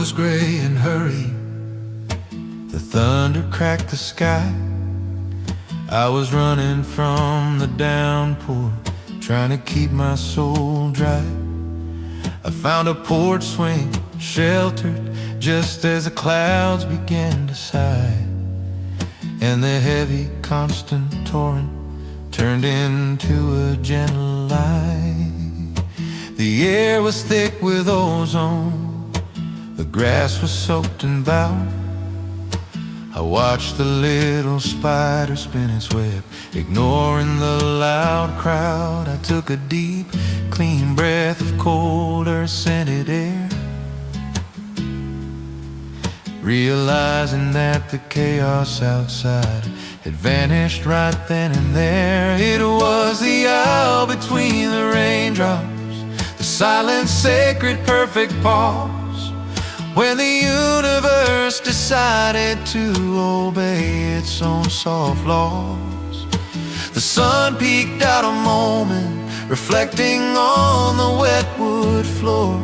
was gray and hurried. The thunder cracked the sky. I was running from the downpour, trying to keep my soul dry. I found a porch swing, sheltered, just as the clouds began to sigh, and the heavy, constant torrent turned into a gentle light. The air was thick with ozone, the grass was soaked in boughs. I watched the little spider spin its web, ignoring the loud crowd. I took a deep, clean breath of cold earth-scented air, realizing that the chaos outside had vanished right then and there. It was the hour between the raindrops, the silent, sacred, perfect pause, when the universe decided to obey its own soft laws. The sun peeked out a moment, reflecting on the wet wood floor,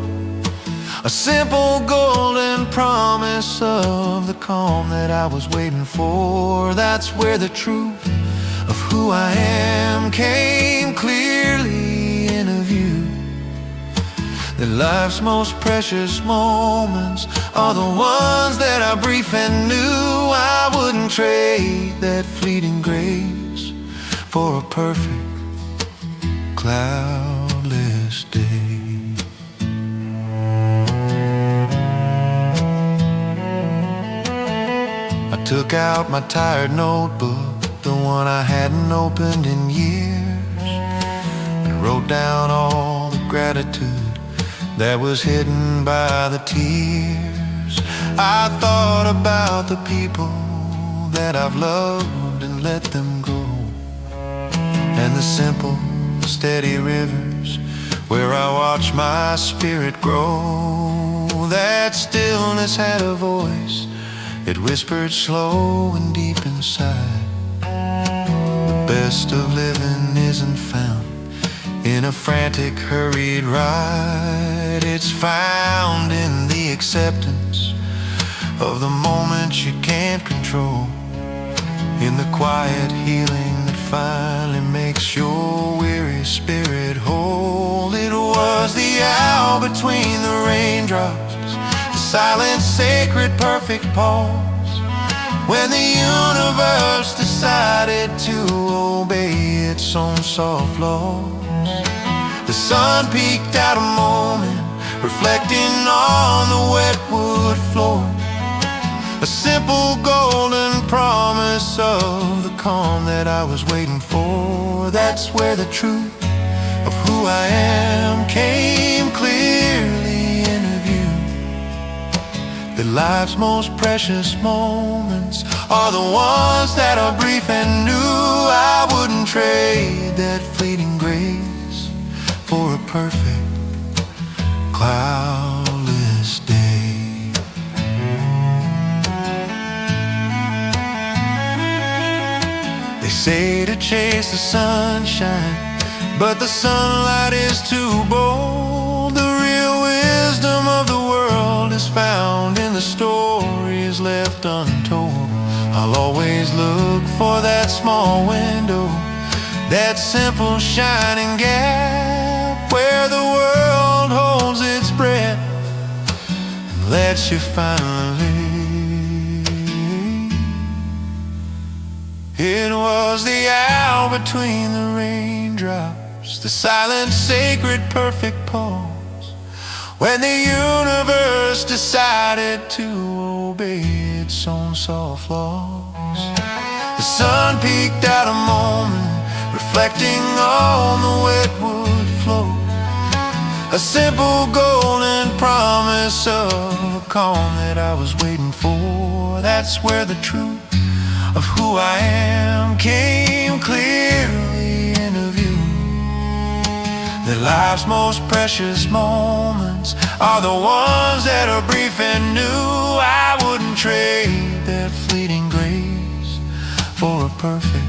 a simple golden promise of the calm that I was waiting for. That's where the truth of who I am came clearly into view. That life's most precious moments are the ones that are brief and new. I wouldn't trade that fleeting grace for a perfect, cloudless day. I took out my tired notebook, the one I hadn't opened in years, and wrote down all the gratitude that was hidden by the tears. I thought about the people that I've loved and let them go, and the simple, steady rivers where I watch my spirit grow. That stillness had a voice, it whispered slow and deep inside. The best of living isn't found in a frantic, hurried ride. It's found in the acceptance of the moments you can't control, in the quiet healing that finally makes your weary spirit whole. It was the hour between the raindrops, the silent, sacred, perfect pause, when the universe decided to obey its own soft laws. The sun peeked out a moment, reflecting on the wet wood floor, a simple golden promise of the calm that I was waiting for. That's where the truth of who I am came clearly into view. That life's most precious moments are the ones that are brief and new. I wouldn't trade that fleeting grace for a perfect, cloudless day. They say to chase the sunshine, but the sunlight is too bold. The real wisdom of the world is found in the stories left untold. I'll always look for that small window, that simple shining gap, where the world holds its breath and lets you finally. It was the hour between the raindrops, the silent, sacred, perfect pause, when the universe decided to obey its own soft laws. The sun peeked out a moment, reflecting on the wet wood floor, a simple golden promise of a calm that I was waiting for. That's where the truth of who I am came clearly into view. That life's most precious moments are the ones that are brief and new. I wouldn't trade that fleeting grace for a perfect,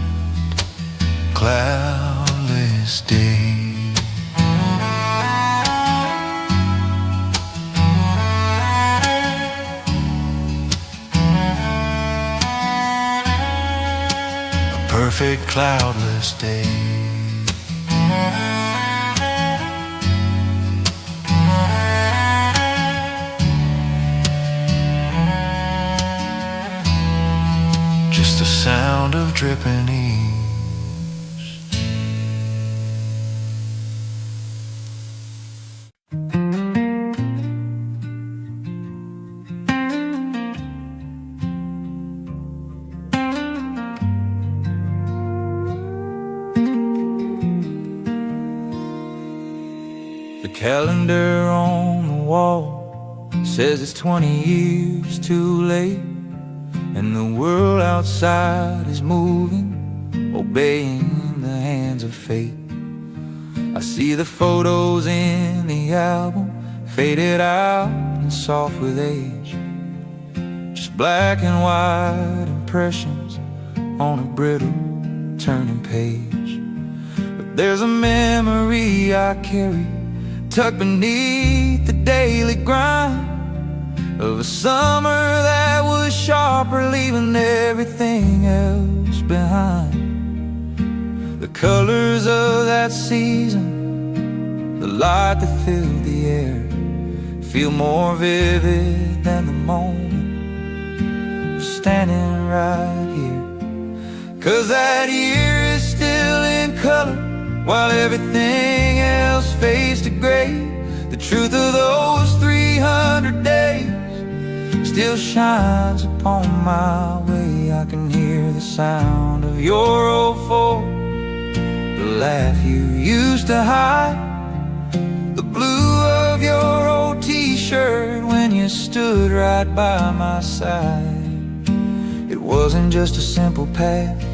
cloudless day. perfect cloudless day. Just the sound of dripping eaves. The calendar on the wall says it's 20 years too late, and the world outside is moving, obeying the hands of fate. I see the photos in the album, faded out and soft with age, just black and white impressions on a brittle turning page. But there's a memory I carry tucked beneath the daily grind of a summer that was sharper, leaving everything else behind. The colors of that season, the light that filled the air, feel more vivid than the moment of standing right here. 'Cause that year is still in color while everything else fades to gray. The truth of those 300 days still shines upon my way. I can hear the sound of your old Ford, the laugh you used to hide, the blue of your old t-shirt when you stood right by my side. It wasn't just a simple past,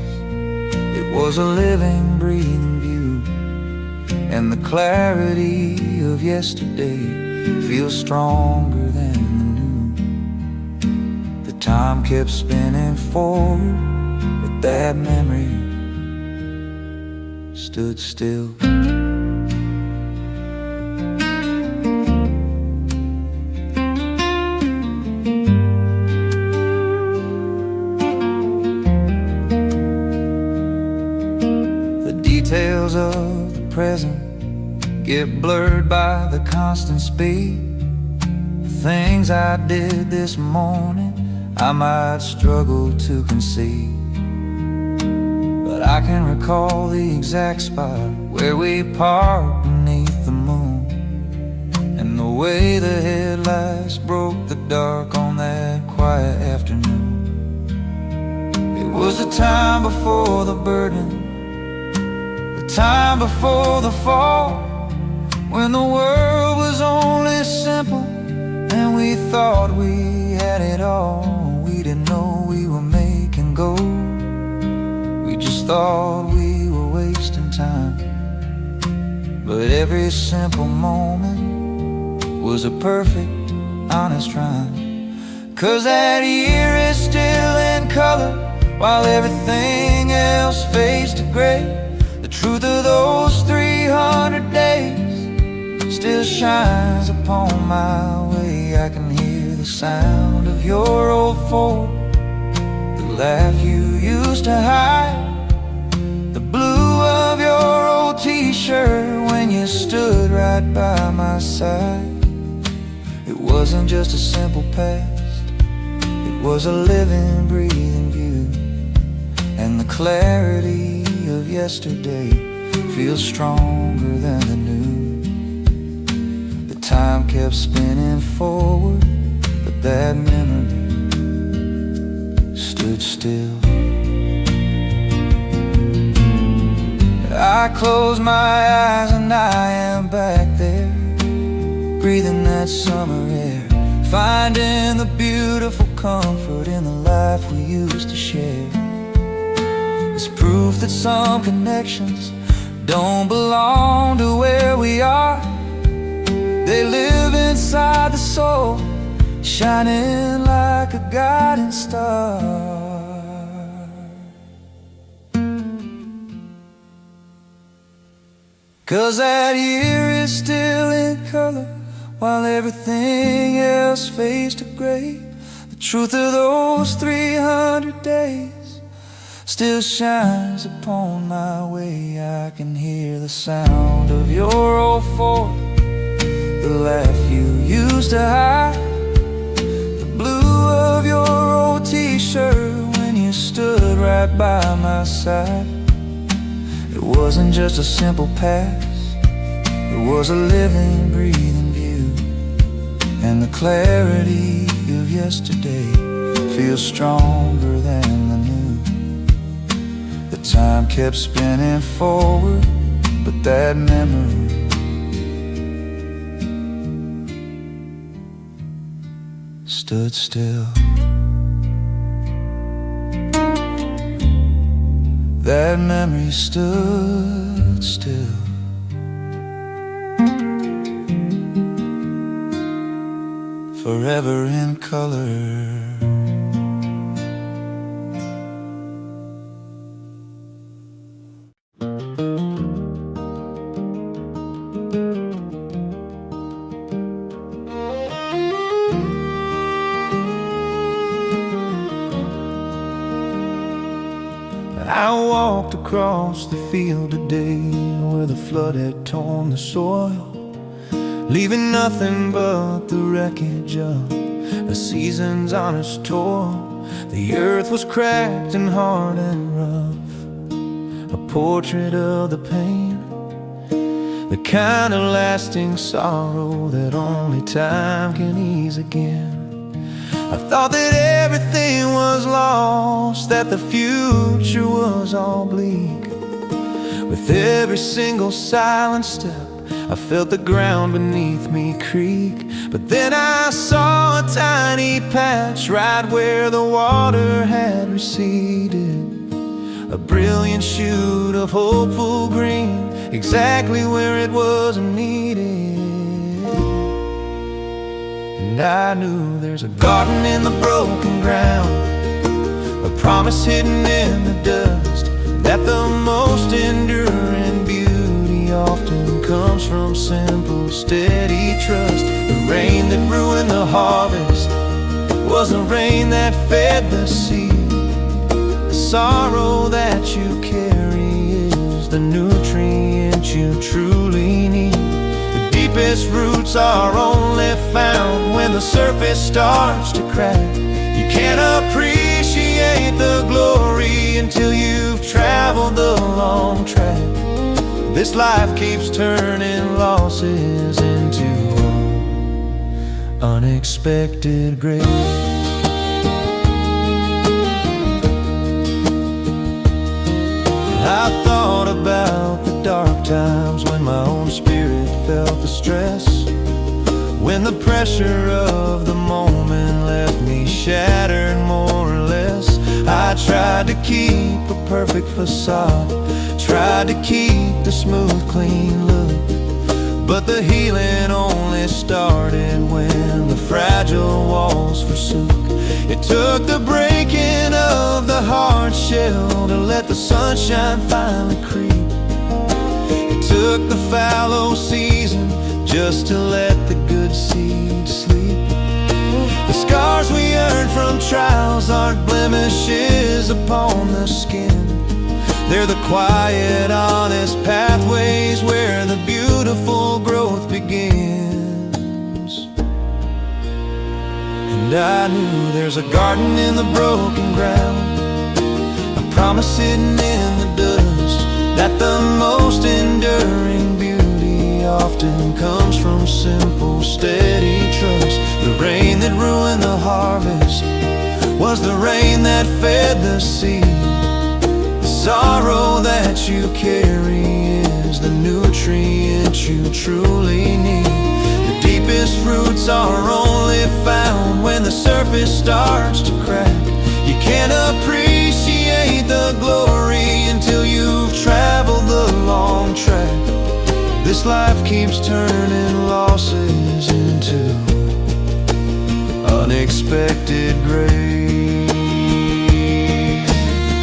it was a living, breathing view, and the clarity of yesterday feels stronger than the new. The time kept spinning forward, but that memory stood still. The details of the present get blurred by the constant speed. The things I did this morning I might struggle to conceive, but I can recall the exact spot where we parked beneath the moon, and the way the headlights broke the dark on that quiet afternoon. It was the time before the burden, the time before the fall, when the world was only simple and we thought we had it all. We didn't know we were making gold, we just thought we were wasting time. But every simple moment was a perfect, honest rhyme. 'Cause that year is still in color while everything else fades to gray. The truth of those 300 days still shines upon my way. I can hear the sound of your old Ford, the laugh you used to hide, the blue of your old t-shirt when you stood right by my side. It wasn't just a simple past, it was a living, breathing view, and the clarity of yesterday feels stronger than the new. Time kept spinning forward, but that memory stood still. I close my eyes and I am back there, breathing that summer air, finding the beautiful comfort in the life we used to share. It's proof that some connections don't belong to where we are. They live inside the soul, shining like a guiding star. 'Cause that year is still in color while everything else fades to gray. The truth of those 300 days still shines upon my way. I can hear the sound of your old Ford, the laugh you used to hide, the blue of your old t-shirt when you stood right by my side. It wasn't just a simple past, it was a living, breathing view, and the clarity of yesterday feels stronger than the new. The time kept spinning forward, but that memory stood still. That memory stood still. Forever in color. I walked across the field today where the flood had torn the soil, leaving nothing but the wreckage of a season's honest toil. The earth was cracked and hard and rough, a portrait of the pain, the kind of lasting sorrow that only time can ease again. I thought that everything was lost, that the future was all bleak. With every single silent step, I felt the ground beneath me creak. But then I saw a tiny patch right where the water had receded, a brilliant shoot of hopeful green, exactly where it was needed. And I knew there's a garden in the broken ground, a promise hidden in the dust, that the most enduring beauty often comes from simple, steady trust. The rain that ruined the harvest was the rain that fed the seed. The sorrow that you carry is the nutrient you truly need. The deepest roots are only found when the surface starts to crack. You can't appreciate the glory until you've traveled the long track. This life keeps turning losses into unexpected grace. I thought about the dark times when my own spirit felt the stress, when the pressure of the moment left me shattered more or less. I tried to keep a perfect facade, tried to keep the smooth, clean look, but the healing only started when the fragile walls forsook. It took the breaking of the hard shell to let the sunshine finally creep. It took the fallow season just to let the good seed sleep. The scars we earn from trials aren't blemishes upon the skin. They're the quiet, honest pathways where the beautiful growth begins. And I knew there's a garden in the broken ground, a promise hidden in the dust, that the most enduring beauty often comes from simple, steady trust. The rain that ruined the harvest was the rain that fed the seed. The sorrow that you carry is the nutrient you truly need. The deepest roots are only found when the surface starts to crack. You can't appreciate the glory until you've traveled the long track. This life keeps turning losses into unexpected grace.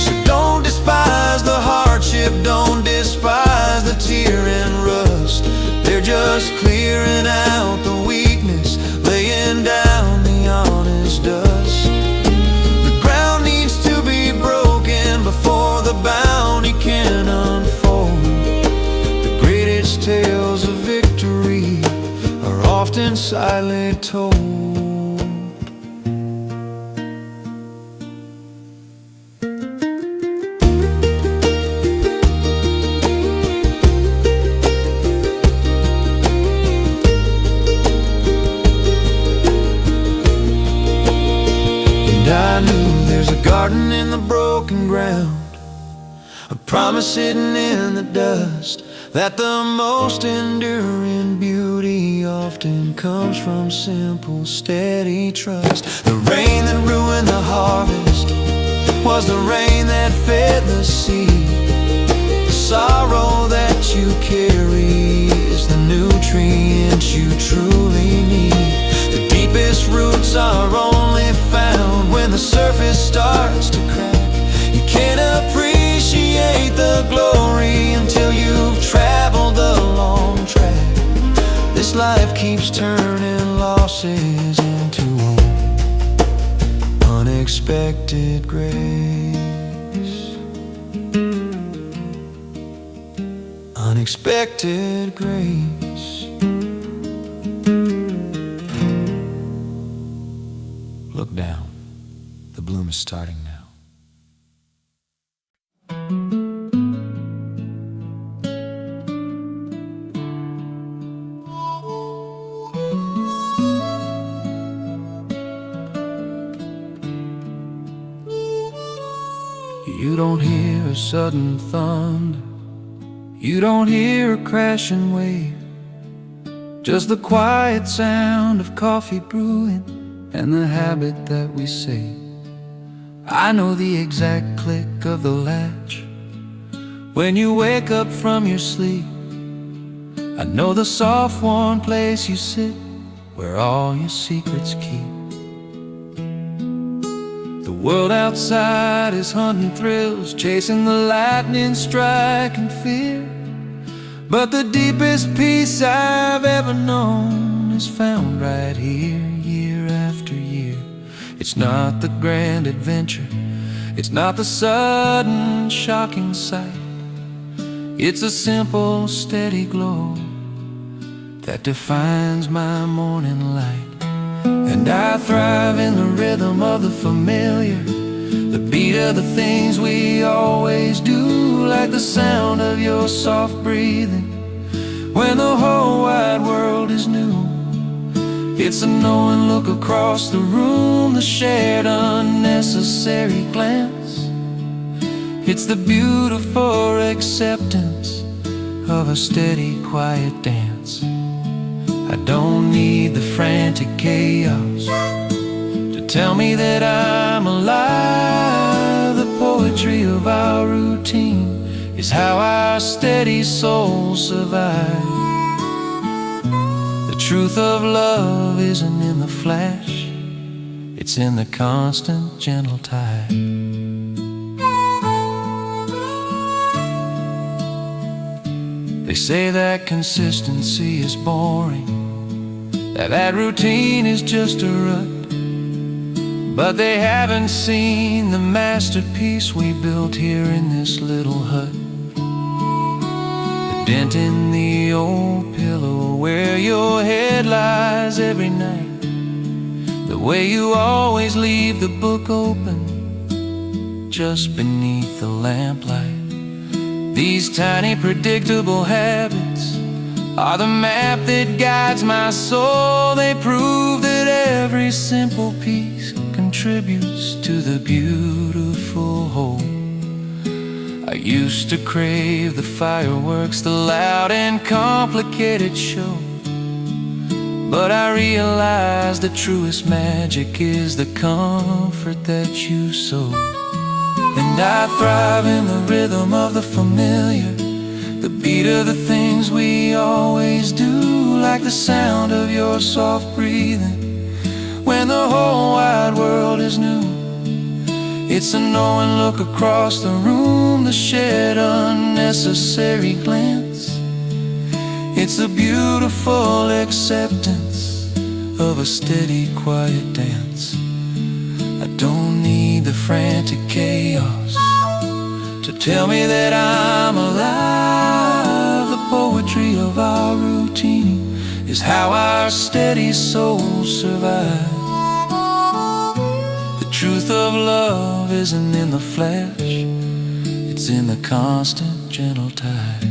So don't despise the hardship, don't despise the tear and rust. They're just clearing out the weakness, laying down the honest dust. The ground needs to be broken before silently told. I knew there's a garden in the broken ground, a promise hidden in the dust, that the most enduring beauty often comes from simple, steady trust. The rain that ruined the harvest was the rain that fed the seed. The sorrow that you carry is the nutrient you truly need. The deepest roots are only found when the surface starts to crack. You can't appreciate the glory until you've traveled the long track. This life keeps turning losses into unexpected grace. Unexpected grace. Look down, the bloom is starting now. You don't hear a sudden thunder, you don't hear a crashing wave, just the quiet sound of coffee brewing and the habit that we say. I know the exact click of the latch when you wake up from your sleep. I know the soft warm place you sit where all your secrets keep. The world outside is hunting thrills, chasing the lightning strike and fear, but the deepest peace I've ever known is found right here, year after year. It's not the grand adventure, it's not the sudden shocking sight, it's a simple steady glow that defines my morning light. And I thrive in the rhythm of the familiar, the beat of the things we always do, like the sound of your soft breathing when the whole wide world is new. It's a knowing look across the room, the shared unnecessary glance. It's the beautiful acceptance of a steady quiet dance. I don't need the frantic chaos to tell me that I'm alive. The poetry of our routine is how our steady souls survive. The truth of love isn't in the flash, it's in the constant gentle tide. They say that consistency is boring, that routine is just a rut, but they haven't seen the masterpiece we built here in this little hut. The dent in the old pillow where your head lies every night, the way you always leave the book open just beneath the lamplight. These tiny predictable habits are the map that guides my soul. They prove that every simple piece contributes to the beautiful whole. I used to crave the fireworks, the loud and complicated show, but I realized the truest magic is the comfort that you sow. And I thrive in the rhythm of the familiar, the beat of the things we always do, like the sound of your soft breathing when the whole wide world is new. It's a knowing look across the room, the shared unnecessary glance. It's a beautiful acceptance of a steady quiet dance. I don't need the frantic chaos to tell me that I'm alive. The poetry of our routine is how our steady souls survive. The truth of love isn't in the flesh, it's in the constant gentle tide.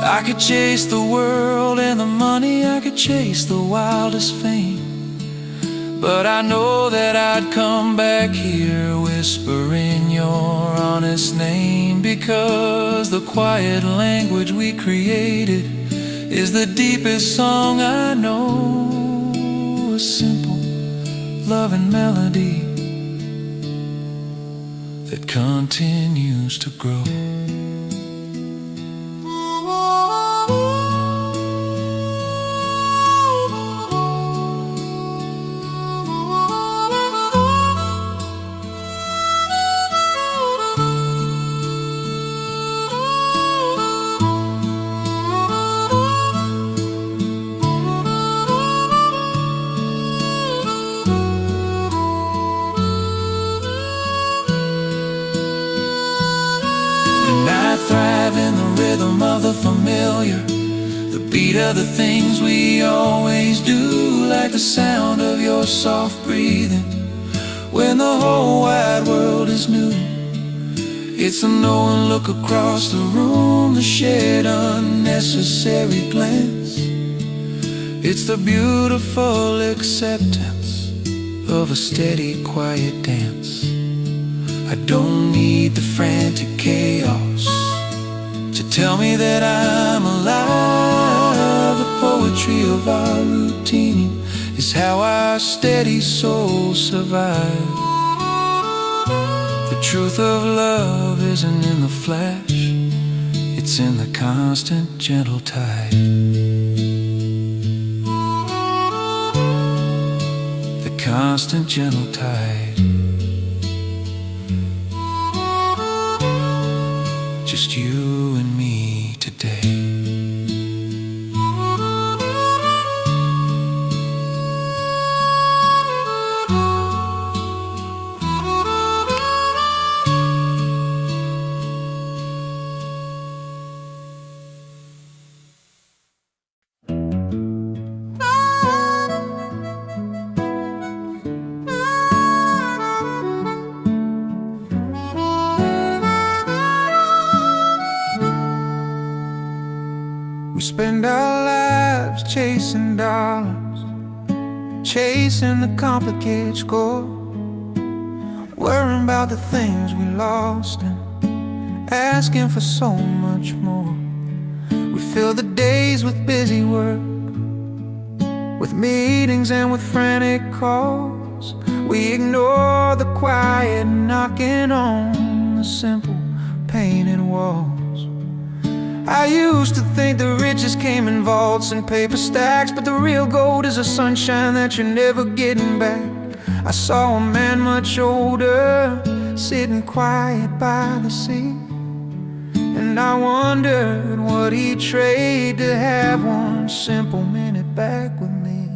I could chase the world and the money, I could chase the wildest fame, but I know that I'd come back here whispering your honest name, because the quiet language we created is the deepest song I know. A simple, loving melody that continues to grow. Thrive in the rhythm of the familiar, the beat of the things we always do, like the sound of your soft breathing when the whole wide world is new. It's a knowing look across the room, the shared unnecessary glance. It's the beautiful acceptance of a steady quiet dance. I don't need the frantic chaos to tell me that I'm alive. The poetry of our routine is how our steady souls survive. The truth of love isn't in the flash, it's in the constant gentle tide. The constant gentle tide. Just you and me today. We spend our lives chasing dollars, chasing the complicated score, worrying about the things we lost and asking for so much more. We fill the days with busy work, with meetings and with frantic calls. We ignore the quiet knocking on the simple painted walls. I used to think the riches came in vaults and paper stacks, but the real gold is the sunshine that you're never getting back. I saw a man much older sitting quiet by the sea, and I wondered what he'd trade to have one simple minute back with me.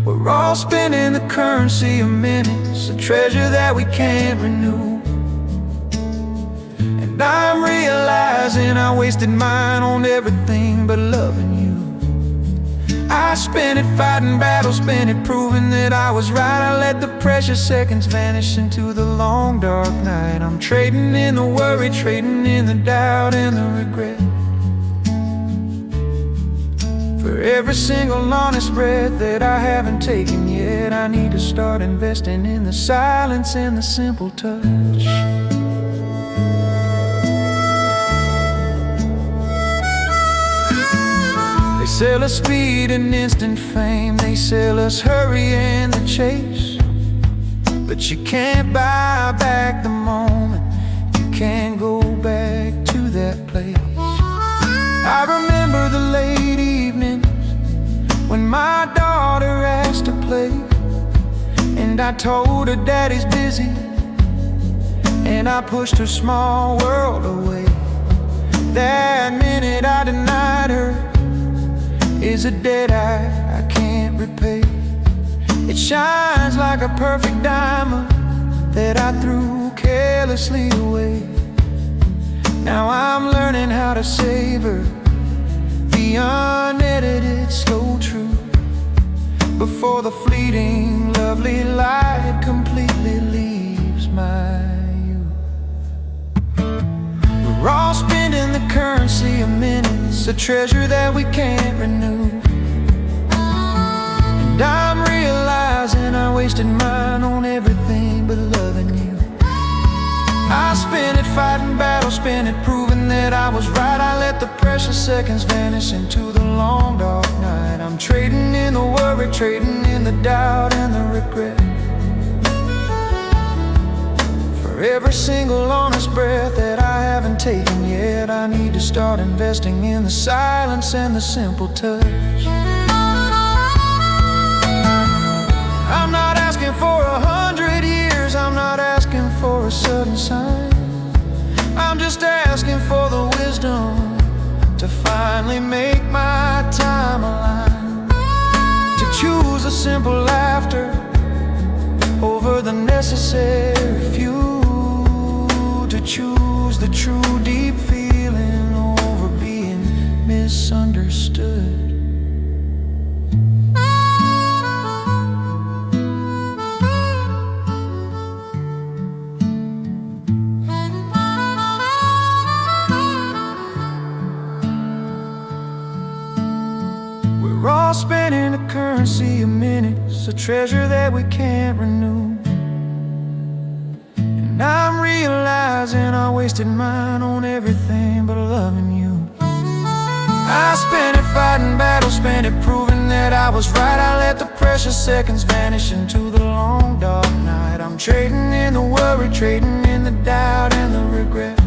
We're all spending the currency of minutes, a treasure that we can't renew. And I'm realizing I wasted mine on everything but loving you. I spent it fighting battles, spent it proving that I was right. I let the precious seconds vanish into the long dark night. I'm trading in the worry, trading in the doubt and the regret, for every single honest breath that I haven't taken yet. I need to start investing in the silence and the simple touch. They sell us speed and instant fame, they sell us hurry and the chase, but you can't buy back the moment, you can't go back to that place. I remember the late evenings when my daughter asked to play, and I told her daddy's busy, and I pushed her small world away. That minute I denied her is a debt I can't repay. It shines like a perfect diamond that I threw carelessly away. Now I'm learning how to savor the unedited slow truth before the fleeting lovely light completely leaves my youth. We're all spending the currency of minutes, a treasure that we can't renew. And I'm realizing I wasted mine on everything but loving you. I spent it fighting battles, spent it proving that I was right. I let the precious seconds vanish into the long dark night. I'm trading in the worry, trading in the doubt and the regret. For every single honest breath that I haven't taken yet, I need to start investing in the silence and the simple touch. I'm not asking for 100 years, I'm not asking for a sudden sign. I'm just asking for the wisdom to finally make my time align. To choose a simple laughter over the necessary few. To choose the true deep feeling over being misunderstood. We're all spending the currency of minutes, a treasure that we can't renew. And I'm realizing I wasted mine on everything but loving you. I spent it fighting battles, spent it proving that I was right. I let the precious seconds vanish into the long dark night. I'm trading in the worry, trading in the doubt and the regret.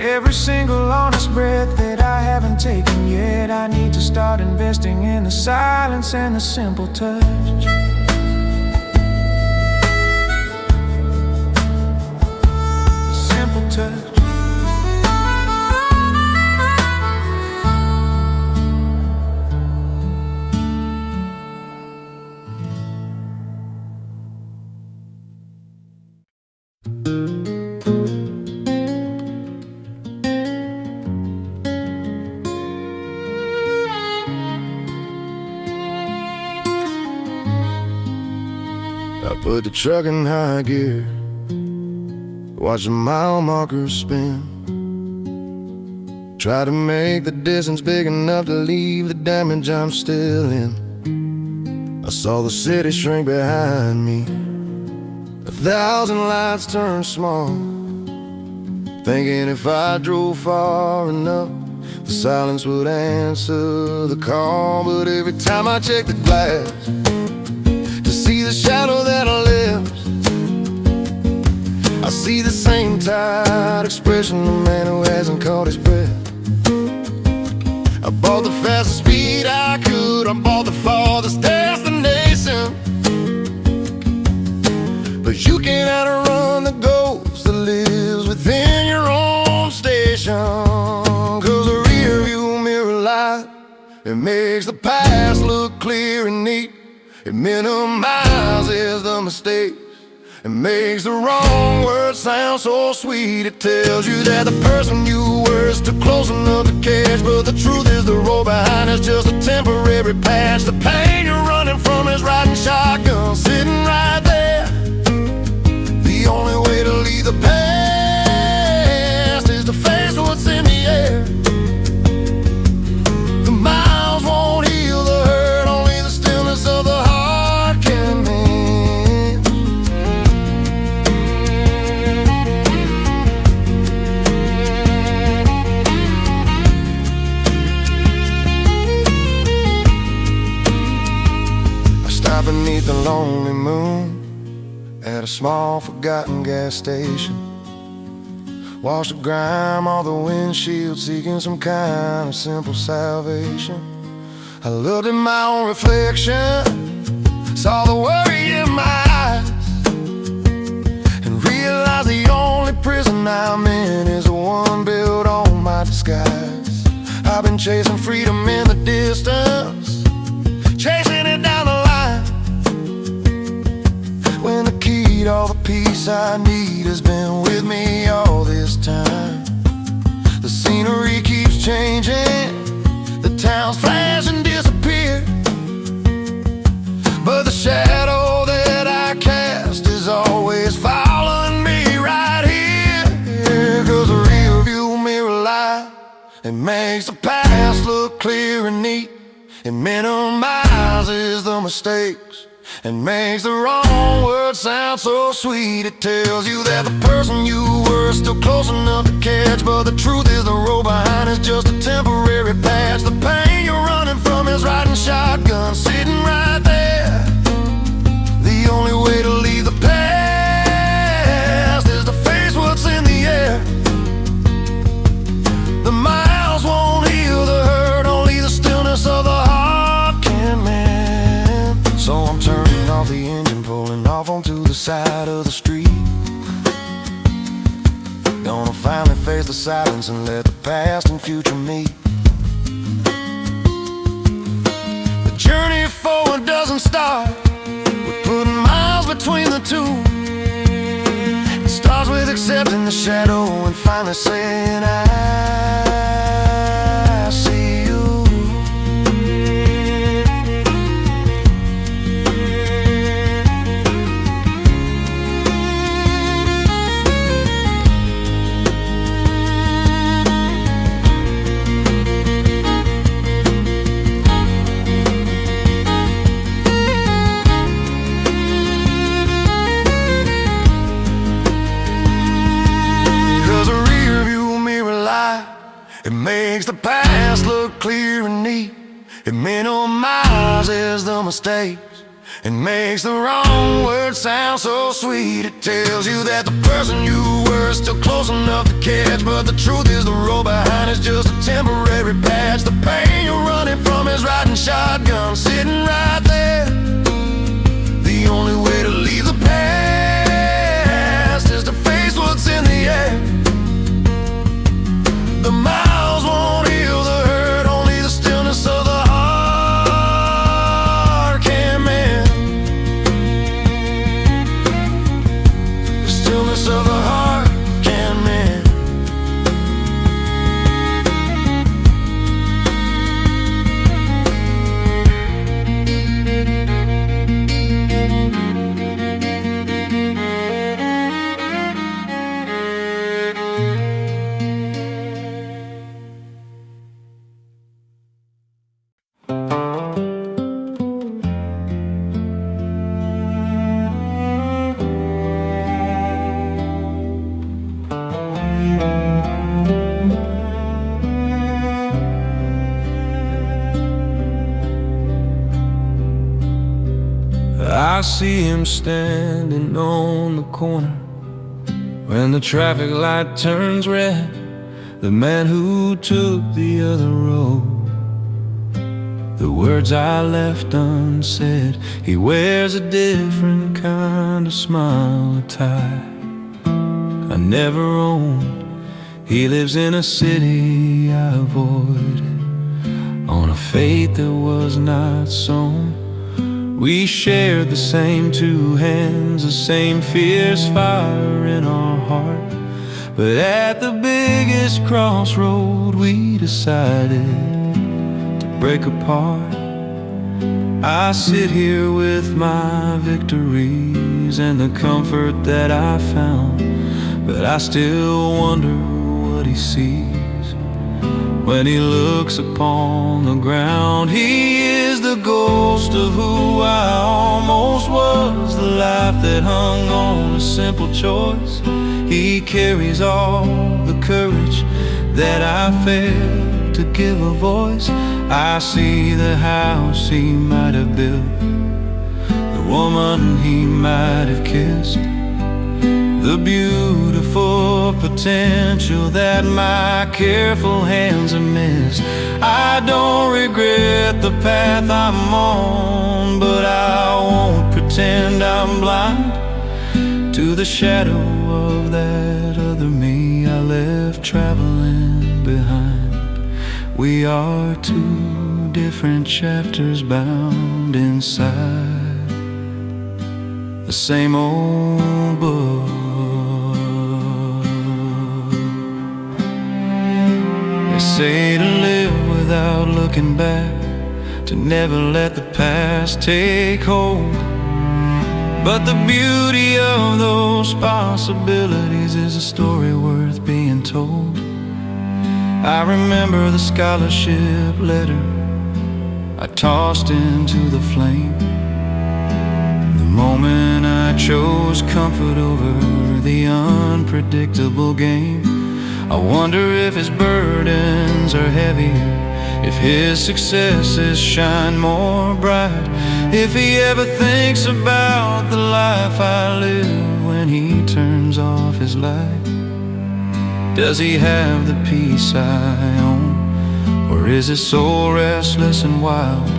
Every single honest breath that I haven't taken yet, I need to start investing in the silence and the simple touch. Simple touch. I put the truck in high gear, watch the mile markers spin. Try to make the distance big enough to leave the damage I'm still in. I saw the city shrink behind me, 1,000 lights turn small, thinking if I drove far enough, the silence would answer the call. But every time I check the glass to see the shadow that I left, I see the same tired expression of a man who hasn't caught his breath. I bought the fastest speed I could, I bought the farthest destination, but you can't outrun the ghost that lives within your own station. 'Cause the rear view mirror light, it makes the past look clear and neat. It minimizes the mistakes, it makes the wrong words sound so sweet. It tells you that the person you were is too close enough to catch, but the truth is the road behind is just a temporary patch. The pain you're running from is riding shotgun, sitting right there. The only way to leave the past is to face what's in the air. The miles won't heal the hurt, only the stillness of the heart can mend. I stopped beneath the lonely moon at a small forgotten gas station. Wash the grime off the windshield, seeking some kind of simple salvation. I looked at my own reflection, saw the worry in my eyes, and realized the only prison I'm in is the one built on my disguise. I've been chasing freedom in the distance, chasing it down the line, when the key to all the peace I need has been with me all this time. The scenery keeps changing, the towns flash and disappear, but the shadow that I cast is always following me right here. Cause a rear view mirror light, it makes the past look clear and neat. It minimizes the mistakes and makes the wrong words sound so sweet. It tells you that the person you were is still close enough to catch, but the truth is the road behind is just a temporary patch. The pain you're running from is riding shotgun, sitting right there. The only way to leave the past is to face what's in the air. The miles won't heal the hurt, only the stillness of the heart can mend. So I'm turning off the engine, pulling off onto the side of the street. Gonna finally face the silence and let the past and future meet. The journey forward doesn't start with putting miles between the two. It starts with accepting the shadow and finally saying I see you. It makes the past look clear and neat. It minimizes the mistakes and makes the wrong words sound so sweet. It tells you that the person you were is still close enough to catch, but the truth is the road behind is just a temporary patch. The pain you're running from is riding shotgun, sitting right there. The only way to leave the past is to face what's in the air. The miles won't heal the hurt, only the stillness of the heart can mend. The stillness of the heart can mend. I see him standing on the corner when the traffic light turns red, the man who took the other road. The words I left unsaid, he wears a different kind of smile, a tie I never owned. He lives in a city I avoided, on a fate that was not sown. We shared the same two hands, the same fierce fire in our heart, but at the biggest crossroad we decided to break apart. I sit here with my victories and the comfort that I found, but I still wonder what he sees when he looks upon the ground. He is the ghost of who I almost was, the life that hung on a simple choice. He carries all the courage that I failed to give a voice. I see the house he might have built, the woman he might have kissed, the beautiful potential that my careful hands have missed. I don't regret the path I'm on, but I won't pretend I'm blind to the shadow of that other me I left traveling behind. We are two different chapters bound inside the same old book say to live without looking back, to never let the past take hold. But the beauty of those possibilities is a story worth being told. I remember the scholarship letter I tossed into the flame, the moment I chose comfort over the unpredictable game. I wonder if his burdens are heavier, if his successes shine more bright, if he ever thinks about the life I live when he turns off his light. Does he have the peace I own, or is his soul restless and wild?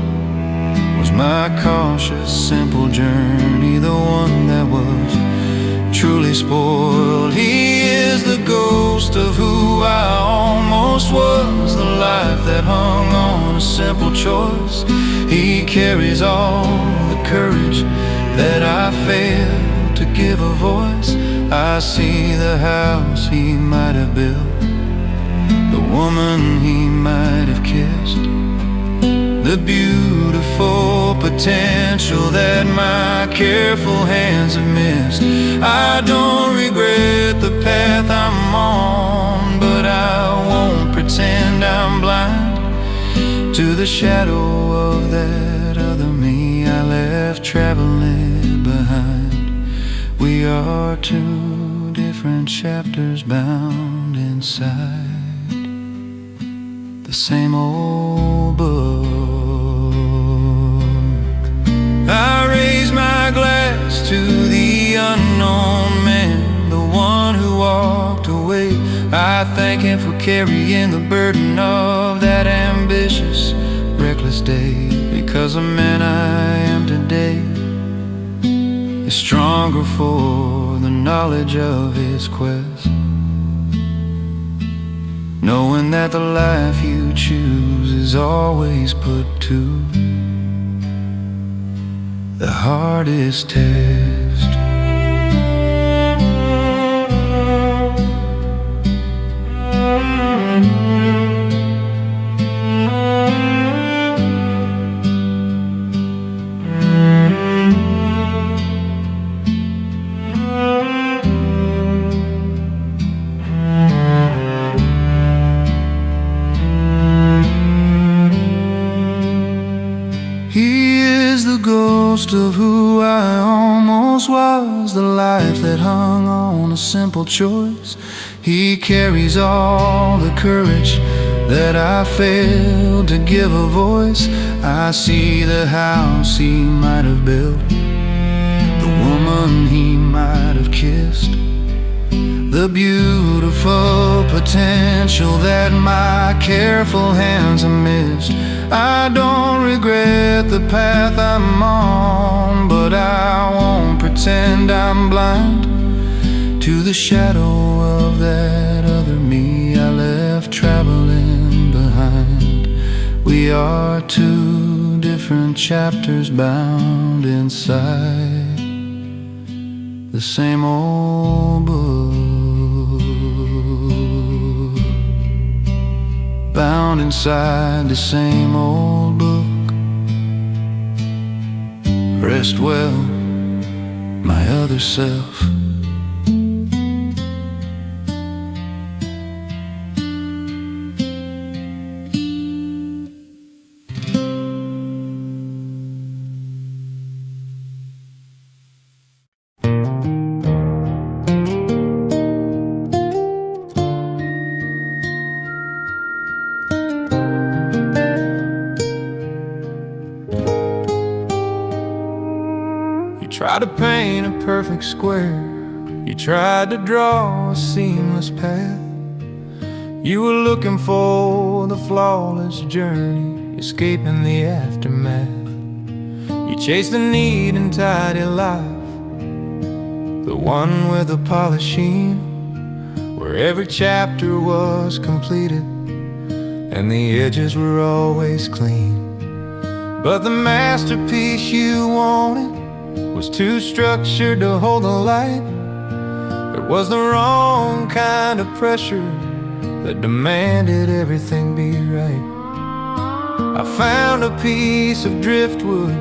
Was my cautious, simple journey the one that was truly spoiled? He is the ghost of who I almost was, the life that hung on a simple choice. He carries all the courage that I failed to give a voice. I see the house he might have built, the woman he might have kissed, the beautiful potential that my careful hands have missed. I don't regret the path I'm on, but I won't pretend I'm blind to the shadow of that other me I left traveling behind. We are two different chapters bound inside the same old book. I raise my glass to the unknown man, the one who walked away. I thank him for carrying the burden of that ambitious, reckless day, because the man I am today is stronger for the knowledge of his quest, knowing that the life you choose is always put to the hardest test. Of who I almost was, the life that hung on a simple choice. He carries all the courage that I failed to give a voice. I see the house he might have built, the woman he might have kissed, the beautiful potential that my careful hands have missed. I don't regret the path I'm on, but I won't pretend I'm blind to the shadow of that other me I left traveling behind. We are two different chapters bound inside the same old book, bound inside the same old book. Rest well, my other self. Tried to paint a perfect square, you tried to draw a seamless path. You were looking for the flawless journey, escaping the aftermath. You chased the neat and tidy life, the one with the polished sheen, where every chapter was completed and the edges were always clean. But the masterpiece you wanted was too structured to hold the light. It was the wrong kind of pressure that demanded everything be right. I found a piece of driftwood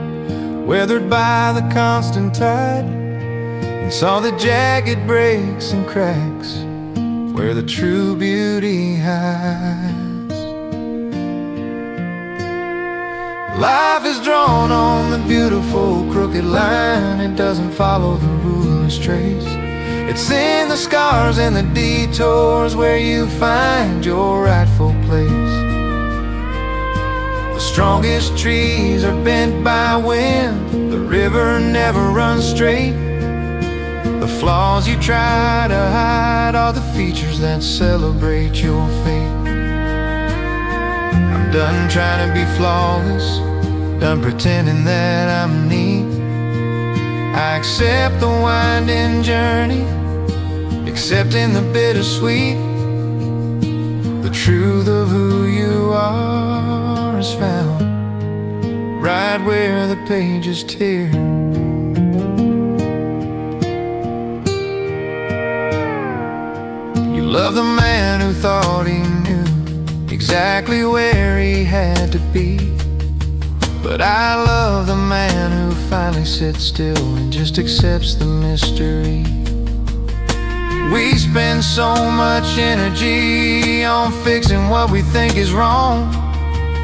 weathered by the constant tide, and saw the jagged breaks and cracks where the true beauty hides. Life is drawn on the beautiful crooked line. It doesn't follow the ruler's trace. It's in the scars and the detours where you find your rightful place. The strongest trees are bent by wind. The river never runs straight. The flaws you try to hide are the features that celebrate your fate. I'm done trying to be flawless, done pretending that I'm neat. I accept the winding journey, accepting the bittersweet. The truth of who you are is found right where the pages tear. You love the man who thought he knew exactly where he had to be, but I love the man who finally sits still and just accepts the mystery. We spend so much energy on fixing what we think is wrong,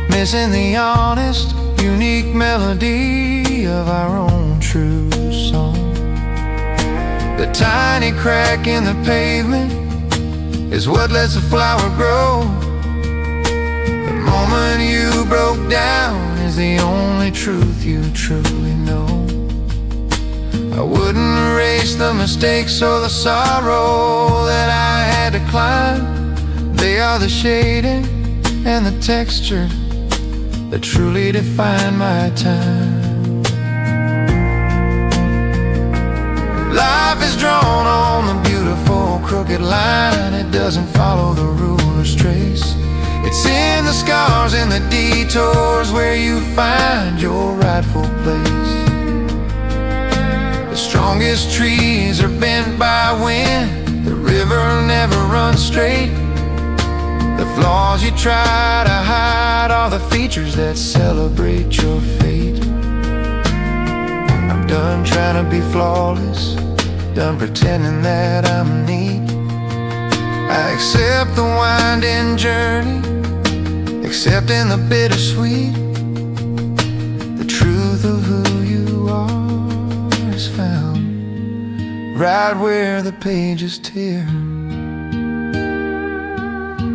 missing the honest, unique melody of our own true song. The tiny crack in the pavement is what lets a flower grow. The moment you broke down is the only truth you truly know. I wouldn't erase the mistakes or the sorrow that I had to climb. They are the shading and the texture that truly define my time. Life is drawn on the beautiful crooked line. It doesn't follow the ruler's trace. It's in the scars and the detours where you find your rightful place. The strongest trees are bent by wind. The river never runs straight. The flaws you try to hide are the features that celebrate your fate. I'm done trying to be flawless, done pretending that I'm neat. I accept the winding journey, accepting the bittersweet. The truth of who you are is found right where the pages tear.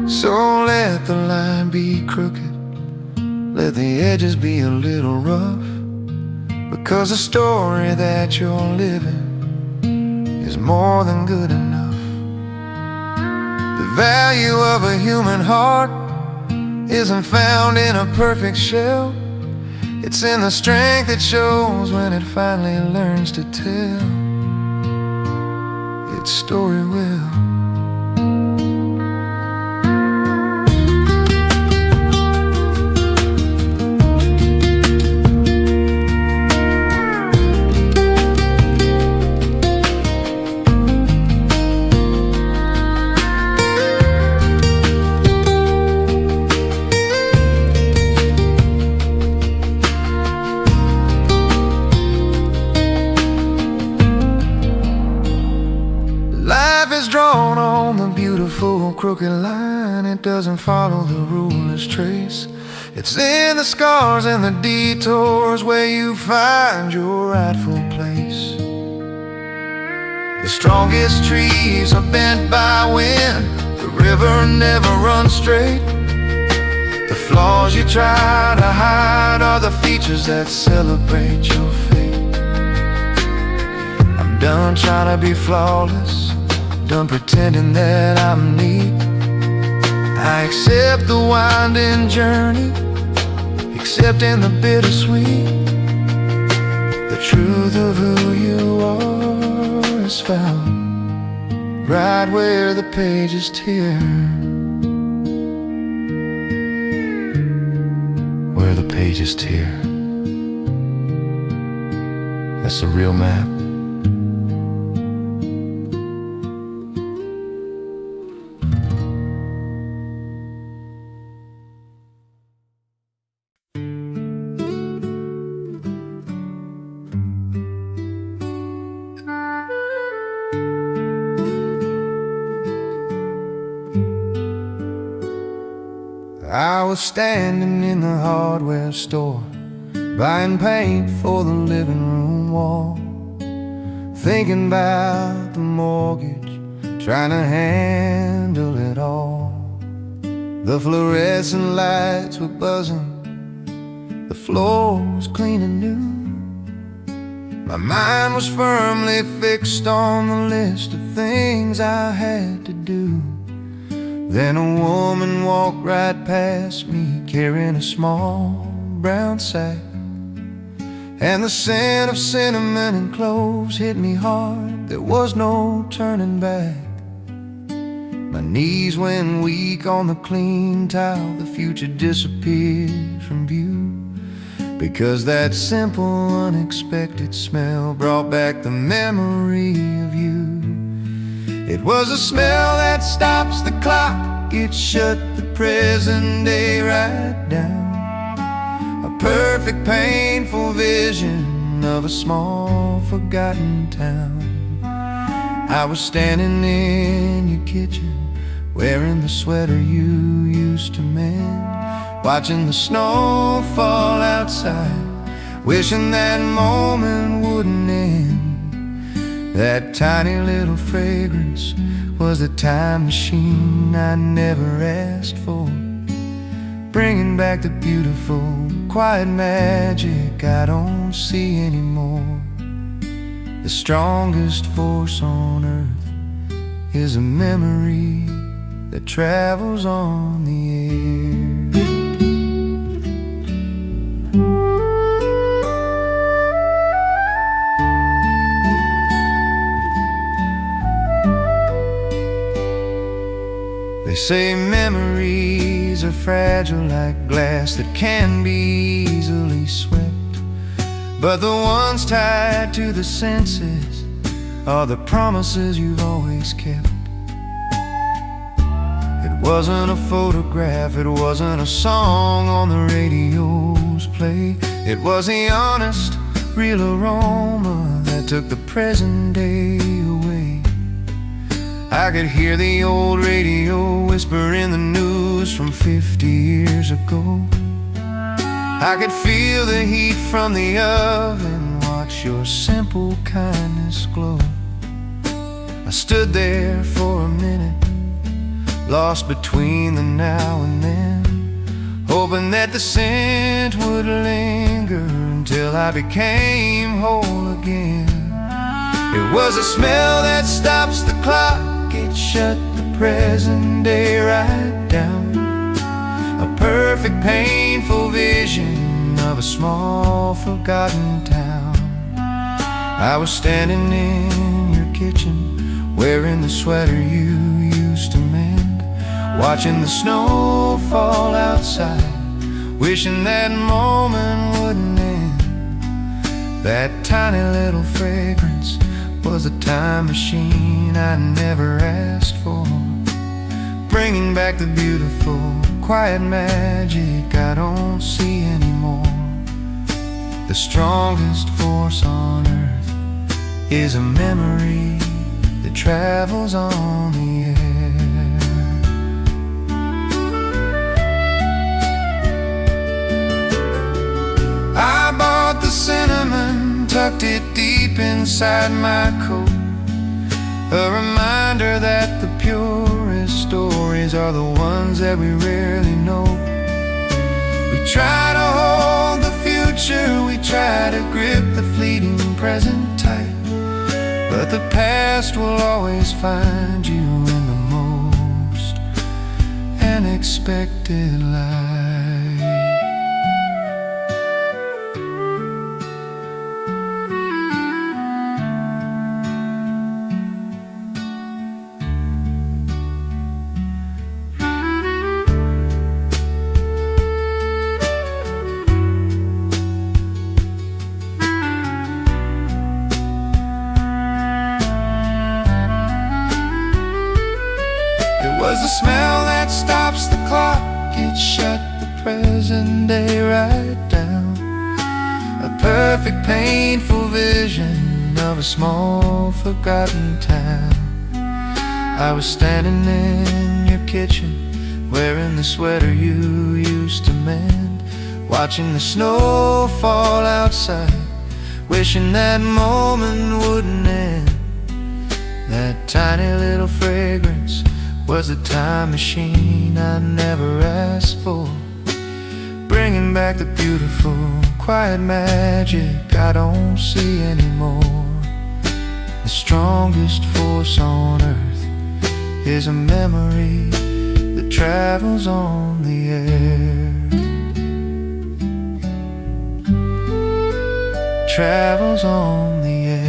So let the line be crooked, let the edges be a little rough, because the story that you're living is more than good enough. The value of a human heart isn't found in a perfect shell. It's in the strength it shows when it finally learns to tell its story well. Drawn on the beautiful crooked line. It doesn't follow the ruler's trace. It's in the scars and the detours where you find your rightful place. The strongest trees are bent by wind. The river never runs straight. The flaws you try to hide are the features that celebrate your fate. I'm done trying to be flawless, done pretending that I'm neat. I accept the winding journey, accepting the bittersweet. The truth of who you are is found right where the pages tear. Where the pages tear. That's the real map. I was standing in the hardware store, buying paint for the living room wall, thinking about the mortgage, trying to handle it all. The fluorescent lights were buzzing, the floor was clean and new. My mind was firmly fixed on the list of things I had to do. Then a woman walked right past me, carrying a small brown sack, and the scent of cinnamon and cloves hit me hard. There was no turning back. My knees went weak on the clean tile. The future disappeared from view, because that simple, unexpected smell brought back the memory of you. It was a smell that stops the clock, it shut the present day right down. A perfect, painful vision of a small, forgotten town. I was standing in your kitchen, wearing the sweater you used to mend, watching the snow fall outside, wishing that moment wouldn't end. That tiny little fragrance was the time machine I never asked for, bringing back the beautiful, quiet magic I don't see anymore. The strongest force on earth is a memory that travels on the air. They say memories are fragile like glass that can be easily swept, but the ones tied to the senses are the promises you've always kept. It wasn't a photograph, it wasn't a song on the radio's play. It was the honest, real aroma that took the present day away. I could hear the old radio whispering the news from 50 years ago. I could feel the heat from the oven, watch your simple kindness glow. I stood there for a minute, lost between the now and then, hoping that the scent would linger until I became whole again. It was a smell that stops the clock, it shut the present day right down. A perfect, painful vision of a small, forgotten town. I was standing in your kitchen, wearing the sweater you used to mend, watching the snow fall outside, wishing that moment wouldn't end. That tiny little fragrance was a time machine I never asked for, bringing back the beautiful, quiet magic I don't see anymore. The strongest force on earth is a memory that travels on the air. I bought the cinnamon, tucked it deep inside my coat, a reminder that the purest stories are the ones that we rarely know. We try to hold the future, we try to grip the fleeting present tight, but the past will always find you in the most unexpected light. Was the smell that stops the clock, it shut the present day right down. A perfect, painful vision of a small, forgotten town. I was standing in your kitchen, wearing the sweater you used to mend, watching the snow fall outside, wishing that moment wouldn't end. That tiny little fragrance was the time machine I never asked for, bringing back the beautiful, quiet magic I don't see anymore. The strongest force on earth is a memory that travels on the air. Travels on the air.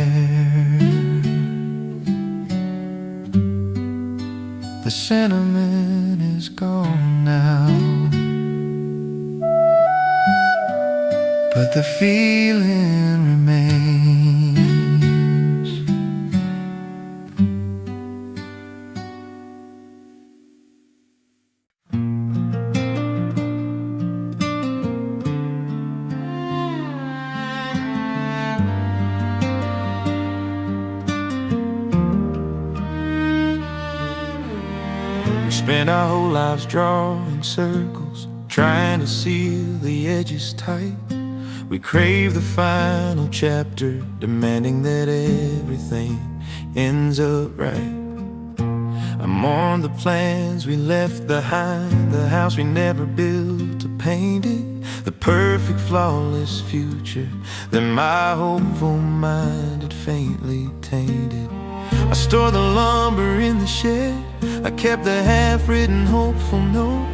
The sentiment is gone now, but the feeling remains. We spend our whole lives drawing circles, trying to seal the edges tight. We crave the final chapter, demanding that everything ends up right. I mourn the plans we left behind, the house we never built to paint it, the perfect flawless future that my hopeful mind had faintly tainted. I stored the lumber in the shed, I kept the half-written hopeful note,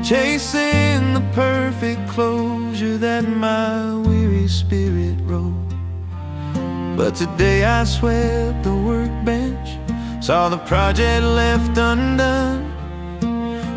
chasing the perfect closure that my weary spirit wrote. But today I swept the workbench, saw the project left undone,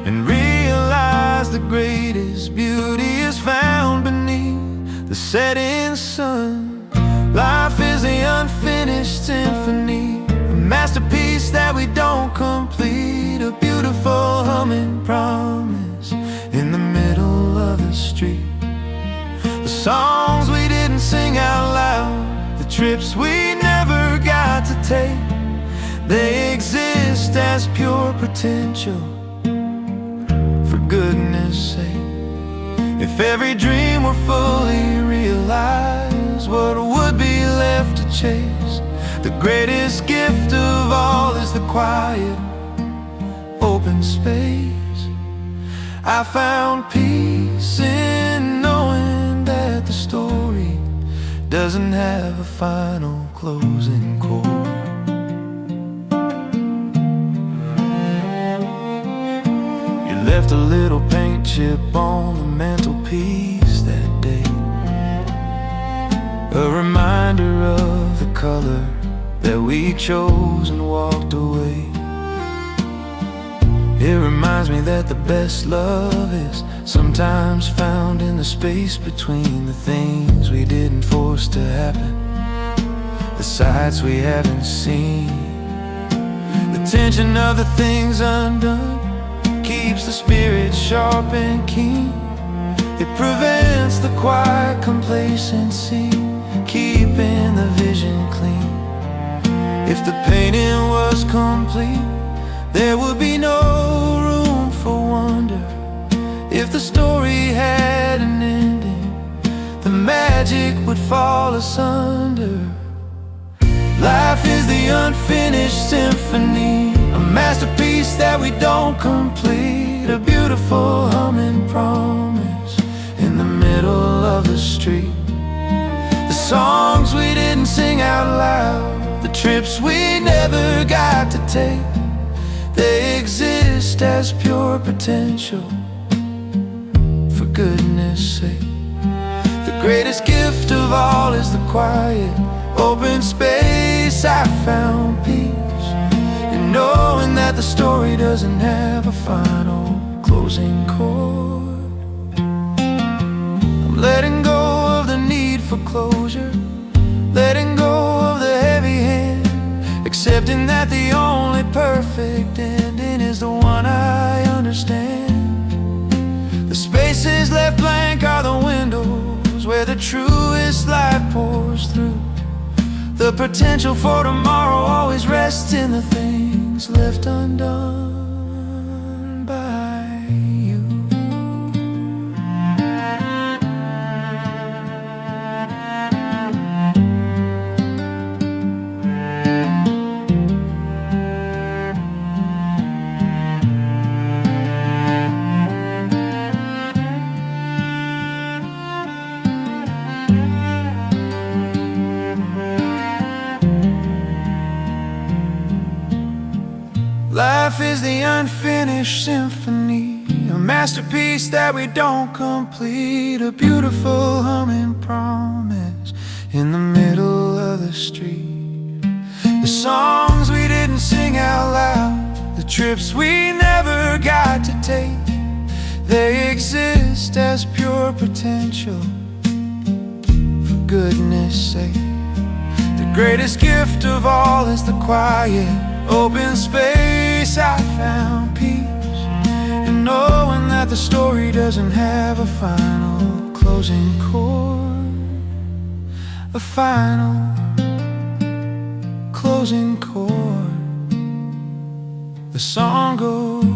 and realized the greatest beauty is found beneath the setting sun. Life is the unfinished symphony, a masterpiece that we don't complete, a beautiful humming promise in the middle of the street. The songs we didn't sing out loud, the trips we never got to take, they exist as pure potential, for goodness sake. If every dream were fully realized, what would be left to chase? The greatest gift of all is the quiet, open space. I found peace in knowing that the story doesn't have a final closing chord. You left a little paint chip on the mantelpiece that day, a reminder of the color that we chose and walked away. It reminds me that the best love is sometimes found in the space between the things we didn't force to happen, the sights we haven't seen. The tension of the things undone keeps the spirit sharp and keen. It prevents the quiet complacency, keeping the vision clean. If the painting was complete, there would be no room for wonder. If the story had an ending, the magic would fall asunder. Life is the unfinished symphony, a masterpiece that we don't complete, a beautiful humming promise in the middle of the street. The songs we didn't sing out loud, the trips we never got to take, they exist as pure potential, for goodness sake. The greatest gift of all is the quiet, open space. I found peace in knowing that the story doesn't have a final closing chord. I'm letting go of the need for closure, letting go of the heavy hand, accepting that the only perfect ending is the one I understand. The spaces left blank are the windows where the truest light pours through. The potential for tomorrow always rests in the things left undone by Life is the unfinished symphony, a masterpiece that we don't complete, a beautiful humming promise in the middle of the street. The songs we didn't sing out loud, the trips we never got to take, they exist as pure potential, for goodness sake. The greatest gift of all is the quiet, open space. I found peace in knowing that the story doesn't have a final closing chord, a final closing chord. The song goes